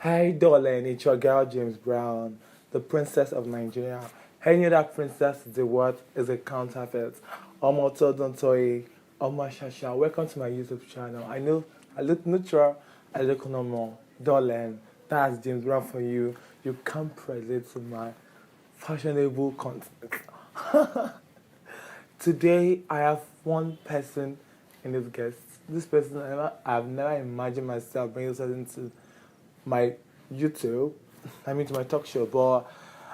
Hey, darling, it's your girl James Brown, the princess of Nigeria. Hey, you know that princess is a what? Is a counterfeit. Omo Todontoye, Omo Shasha. Welcome to my YouTube channel. I know I look neutral, I look normal. Darling, that's James Brown for you. You can't relate to my fashionable content. Today, I have one person in this guest. This person, I've never imagined myself bringing this person to my YouTube, to my talk show. But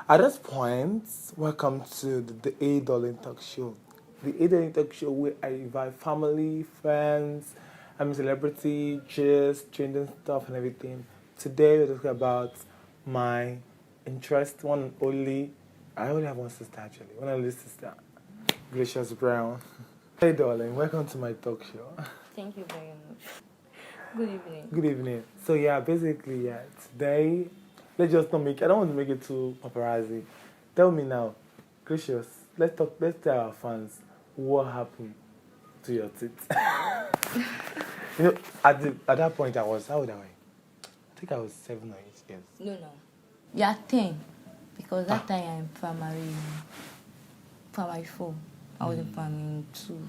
at this point, welcome to the A Darling Talk Show. The A Darling Talk Show where I invite family, friends, celebrity, gist, trending stuff, and everything. Today, we're talking about my interest, one and only. I only have one sister actually, one and only sister, Gracious Brown. Hey, darling, welcome to my talk show. Thank you very much. Good evening. Good evening. So basically, today, let's just not make. I don't want to make it too paparazzi. Tell me now, Gracious. Let's talk. Let's tell our fans what happened to your teeth. At that point, how old am I? I think I was 7 or 8 years. No. You're 10. Because that time I'm in primary 4. I was in primary 2.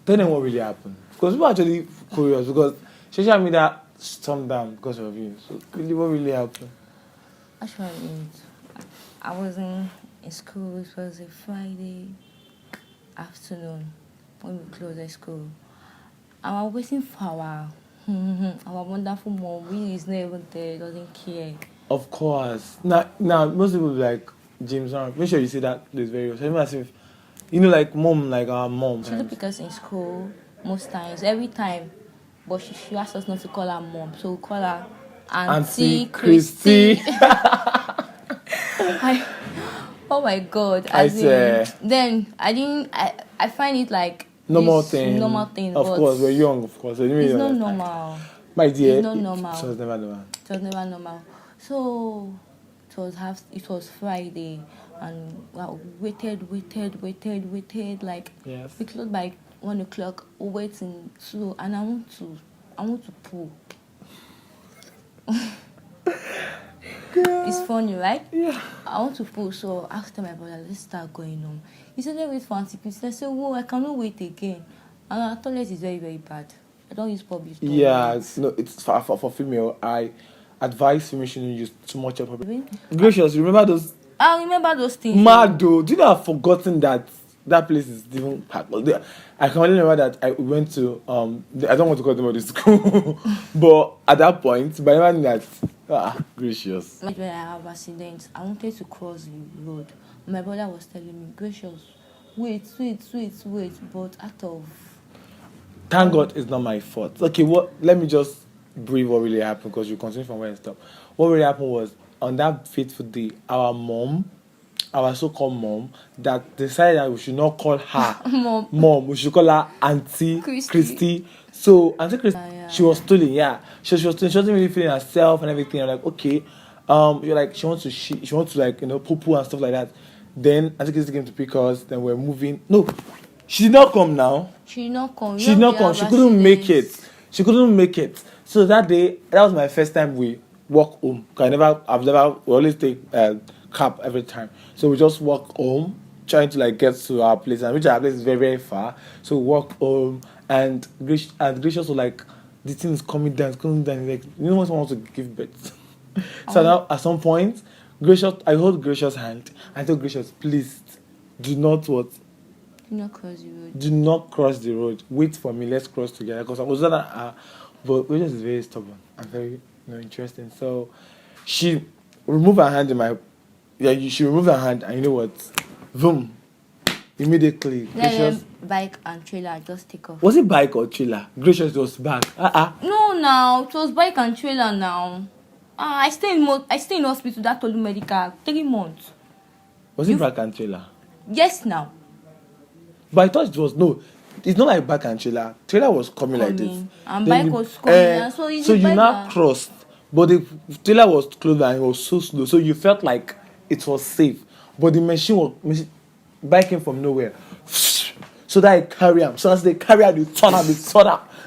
Then what really happened? Because we were actually curious because social media stormed down because of you. So what really happened? Actually, I was in school. It was a Friday afternoon when we closed the school. And I was waiting for our wonderful mom. Really is not even there. Doesn't care. Of course. Now most people be like, James, make sure you say that place very well. So as if, like mom, like our mom. She don't pick us in school most times, every time. But she asked us not to call her mom, so we call her Auntie Christy. Oh my God! Then I find it like normal thing. Of course, we're young. Of course, it's not normal. My dear, it's not normal. It was never normal. It was never normal. So it was Friday, and we waited. Like yes. we closed by 1 o'clock. Waiting and I want to poo. It's funny, right? Yeah. I want to poo, so I asked my brother, let's start going home. He said, let's wait for Auntie Christy. I said, whoa, I cannot wait again. And our toilet is very, very bad. I don't use public toilet. Yeah, it's for female. I advise female shouldn't use too much of public. Gracious, remember those? I remember those things. Mad though. Do you know I've forgotten that place is even packed? I can only remember that I went to I don't want to call them out the school, but at that point, but I remember that Gracious. When I have accidents, I wanted to cross the road. My brother was telling me, Gracious, wait, but out of. Thank God it's not my fault. Okay, let me just brief what really happened because you continue from where I stopped. What really happened was on that fateful day, our so-called mom, that decided that we should not call her mom. We should call her Auntie Christy. So Auntie Christy, she was stealing. Yeah, she was stealing. She wasn't really feeling herself and everything. I'm like, okay, you're like she wants to like poo and stuff like that. Then Auntie Christy came to pick us. Then we're moving. No, she did not come now. She did not come. She couldn't make it. So that day, that was my first time we walk home. We always take cab every time. So we just walk home, trying to like get to our place, and which our place is very, very far. So we walk home, and Gracious was like, the thing is coming down. Like, someone wants to give birth. So now at some point, I hold Gracious' hand. I told Gracious, please, do not what? Do not cross the road. Do not cross the road. Wait for me. Let's cross together. Because I was but Gracious is very stubborn and very interesting. So she removed her hand she removed her hand, and you know what? Boom. Immediately. Gracious. Bike and trailer just take off. Was it bike or trailer? Gracious was back. No, now it was bike and trailer now. I stay in hospital that Tolu Medical 3 months. Was it bike and trailer? Yes, now. But I thought it was no. It's not like bike and trailer. Trailer was coming like this. And bike was coming. So you now crossed, but the trailer was closed and it was so slow. So you felt like it was safe, but the bike came from nowhere. So that I carry him. So as they carry out, they turn out.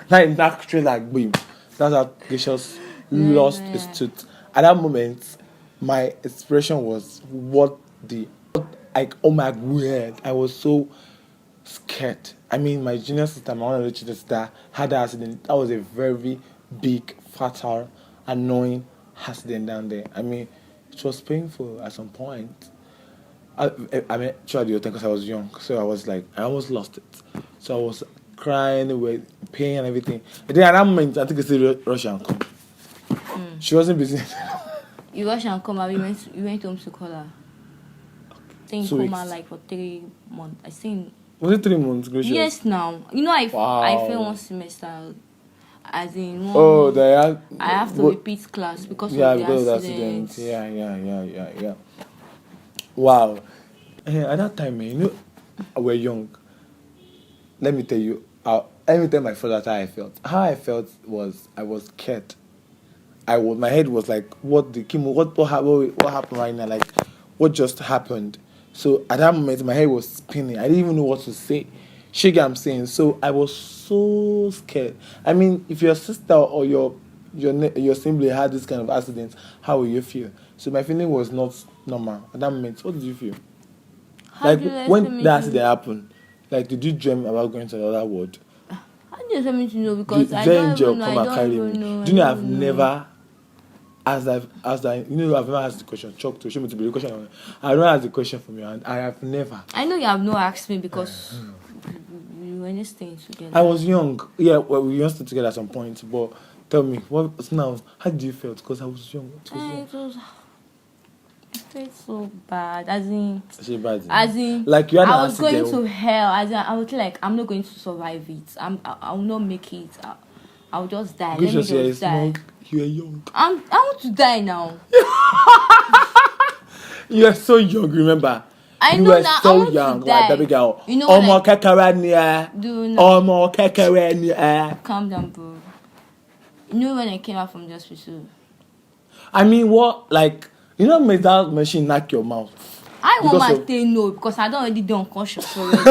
Now in that trailer, like boom. That's how Gracious lost his tooth. At that moment, my expression was like, oh my god, I was so scared. I mean, my junior sister, my one of the junior sister, had that accident. That was a very big, fatal, annoying accident down there. I mean, it was painful at some point. I mean, throughout the whole time because I was young, so I was like, I almost lost it. So I was crying with pain and everything. And then at that moment, I think it's the Russian come. She wasn't busy. You rush and come and we went home to call her. Stay in 2 coma weeks. like for 3 months. I think. Was it 3 months, Gracious? Yes, now. You know, I Wow. failed one semester. As in one. Oh, they had. I have to repeat class because Yeah, of the because of the accident. accident. Yeah. Wow. At that time, man, you know, we're young. Let me tell you. Let me tell my father how I felt. How I felt was I was scared. My head was like, what happened right now? Like, what just happened? So at that moment, my head was spinning. I didn't even know what to say. Shiggy, I'm saying. So I was so scared. I mean, if your sister or your sibling had this kind of accident, how will you feel? So my feeling was not normal at that moment. What did you feel? How do you Like when expect that me accident happened, like did you dream about going to another world? How do you expect me to know? Because I The don't angel even know. come I and carry don't me. even know. Do you know I I've don't never I've never asked the question. Chuck to show me to be the question. I don't ask the question from you, and I have never. I know you have not asked me because we were just staying together. I was young. Yeah, well, we used to together at some point. But tell me, what now? How did you feel? Because I was young. It felt so bad. As in, like you had I an was going accident. to hell. As in, I was like, I'm not going to survive it. I will not make it. I'll just die. Let me Gracious, you are just die. small. You are young. I want to die now. You are so young. Remember. I You know were now. I so want young, to die. like baby girl. You know what? Omo kekere ni e. Do now. Omo kekere ni e. Calm down, bro. You know when I came out from the hospital? I mean, what, like, you know, make that machine knock your mouth. I want Because my of- stay no because I don't already do unconscious already.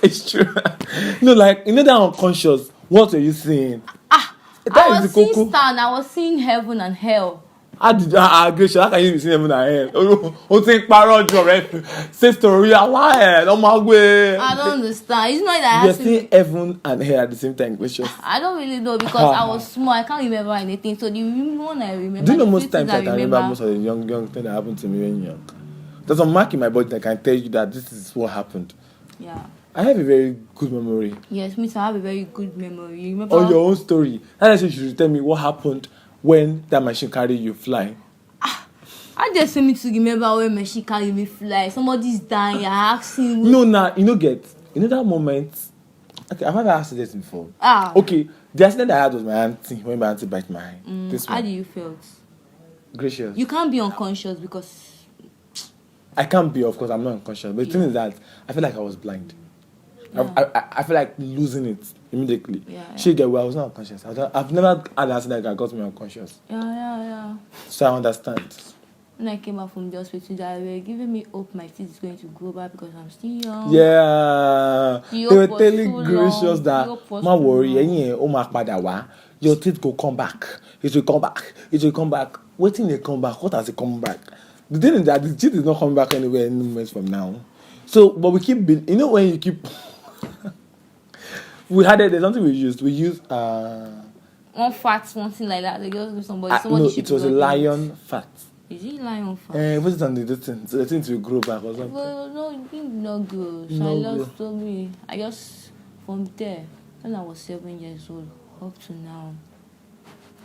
It's true. No, like, you know that unconscious. What are you saying? I That was is the seeing cocoa. stand. I was seeing heaven and hell. How did Gracious, how can you be seeing heaven and hell? O ti parọ́ jù ọ̀rẹ́. Say story aláì don't gbé. I don't understand. It's not that I You're have to. seeing heaven and hell at the same time, Gracious. I don't really know because I was small. I can't remember anything. So the one I remember. Do you know the most few things times I can remember most of the young things that happened to me when young? There's a mark in my body that can tell you that this is what happened. Yeah. I have a very good memory. Yes, me too. I have a very good memory. You remember? On your own story. That's why you should tell me what happened when that machine carried you flying. I just want me to remember when machine carry me fly. Somebody's dying. I asking. No, nah, you know that moment. Okay, I've had accidents before. Ah. Okay, the accident I had was my auntie when my auntie bite my eye. This How one. do you feel? Gracious. You can't be unconscious because. I can't be, of course, I'm not unconscious. But the thing is that I feel like I was blind. I feel like losing it immediately. Yeah. She get well, I was not unconscious. I've never had an accident that got me unconscious. Yeah. So I understand. When I came out from the hospital, they were giving me hope my teeth is going to grow back because I'm still young. Yeah. The They were hope was telling too Gracious long. that The hope was ma too worry, long. ẹ̀yin ó máa padà wá. Your teeth will come back. It will come back. It will come back. Waiting they come back. What has it come back? The thing is that the teeth is not coming back anywhere any moments from now. So, but we keep you know when you keep there's something we used. We used One fat, one thing like that. They just give somebody. no, Somebody should it was a be lion fat. Is it lion fat? Put it on the thing. So the thing will grow back or something. Well, no, it did not grow. So No I grow. lost to me. I just from there when I was 7 years old up to now,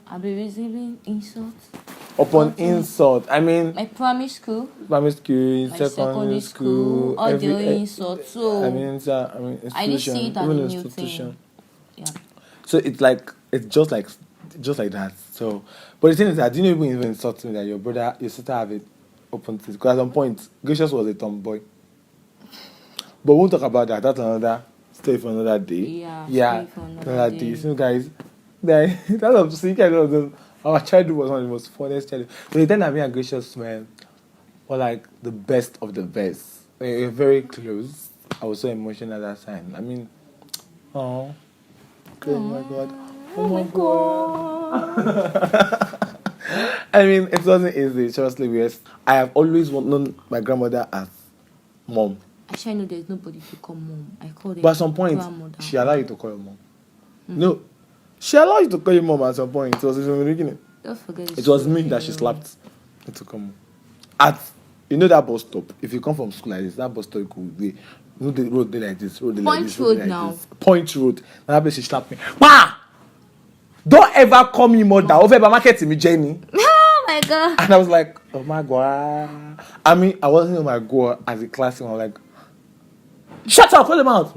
I've been receiving insults. Upon Okay. insult, I mean, My primary school, primary school, my secondary school, all the every, insults. So I mean, I didn't see institution, it as even a new institution. thing. Yeah. So it's just like that. So, but the thing is that didn't even insult me that your sister have it open to because at some point Gracious was a tomboy. But we won't talk about that. That's another story for another day. Yeah, story for another day. So guys, that was thinking of them. Our childhood was one of the most funniest childhood. So the time that me and Gracious were like the best of the best. We were very close. I was so emotional at that time. I mean, oh my god. Oh my god. I mean, it wasn't easy. Seriously, yes. I have always known my grandmother as mom. Actually, I know there's nobody to call mom. I call them But at some point, grandmother. she allowed you to call your mom. No. She allowed you to call your mom at some point. It was in the beginning. Don't forget It was me that she slapped to come home. At that bus stop. If you come from school like this, that bus stop could be the road they like this, road they like Point this, road like now. this. Point road. And that place she slapped me. Ma! Don't ever call me mother. Over by market me Jenny. Oh my god. And I was like, oh my god. I mean, I wasn't oh my god as a classroom. I was like, shut up, call them out.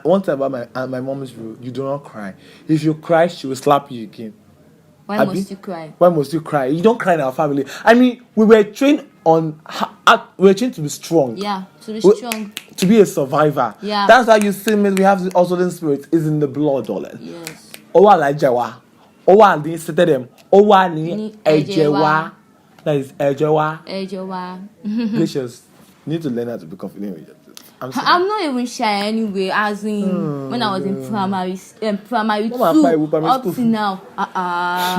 One time about my mom's rule, you do not cry. If you cry, she will slap you again. Why Abi? must you cry? Why must you cry? You don't cry in our family. I mean, we were trained to be strong. Yeah, to be strong. To be a survivor. Yeah. That's why you see me. We have also the spirit is in the blood, darling. Yes. Owa la jewa. Owa ni setem. Owa ni ejewa. That is ejewa. Ejowa. Gracious. You need to learn how to be confident with yourself. I'm not even shy anyway. As in when I was in primary two up to now.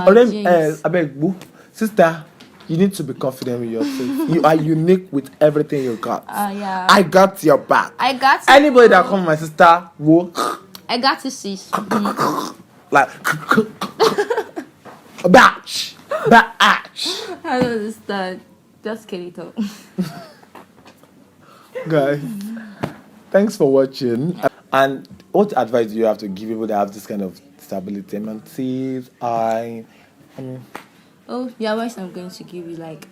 James. I beg you, sister. You need to be confident with yourself. You are unique with everything you got. Yeah. I got your back. I got to, Anybody that come, my sister, will I got to see. like batch. I don't understand. Just get it up. Guys, thanks for watching. And what advice do you have to give people that have this kind of disability? I mean, teeth, eye. I mean, Oh, the advice I'm going to give you, like,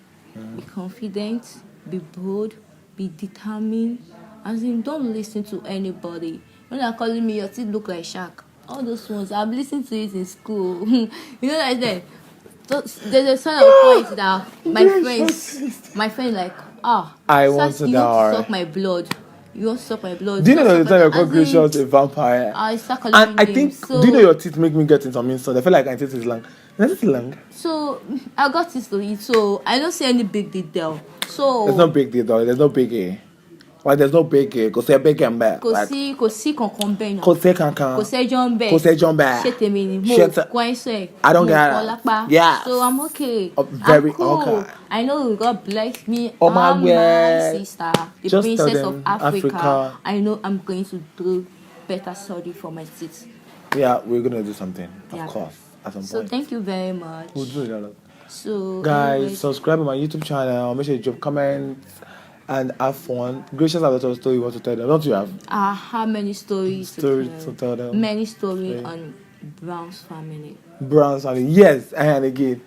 be confident, be bold, be determined. As in, don't listen to anybody. When they're calling me, your teeth look like shark. All those ones, I've listened to it in school. You know, like that. There's a sort of point that my friend like, I want to you die. want to suck my blood. You want to suck my blood. do you know the time your As in, conclusion is a vampire? I start calling And I names. think, So, do you know your teeth make me get into some insult? I feel like my teeth is long. Is it long? So I got this to eat. So I don't see any big detail. So There's no big deal, though. There's no big A. Why there's no big A? Because they're big and bad. kò sí kankan bẹ́ẹ̀ náà. Kò sí kankan. Kò sẹ́jọ́ ń bẹ̀. Kò sẹ́jọ́ ń bẹ̀. Ṣé tèmi ni mo Ṣé te- kọ́ ẹsẹ̀. I don't mo get kọ́ it. lápá. Yes. So I'm okay. Very I'm cool. okay. I know God bless me. Oh my I'm God. my sister, the Just tell princess them, of Africa. Africa. I know I'm going to do better surgery for my teeth. Yeah, we're going to do something. Yeah. Of course. At some So point. thank you very much. We'll do it. So Guys, anyways, subscribe to my YouTube channel. Make sure you drop comments and have fun. Gracious, have a little story you want to tell them. Don't you have? I have many stories Stories to to tell. tell them. Many stories Yeah. on Brown's family. Brown Sunny. Yes, and again,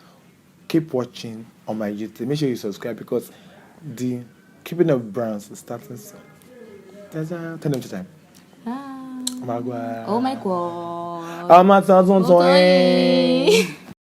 keep watching on my YouTube. Make sure you subscribe because the Keeping Up Browns is starting soon. Tell them to time. Ah. Oh my God. Oh my God. I'm at Otoye.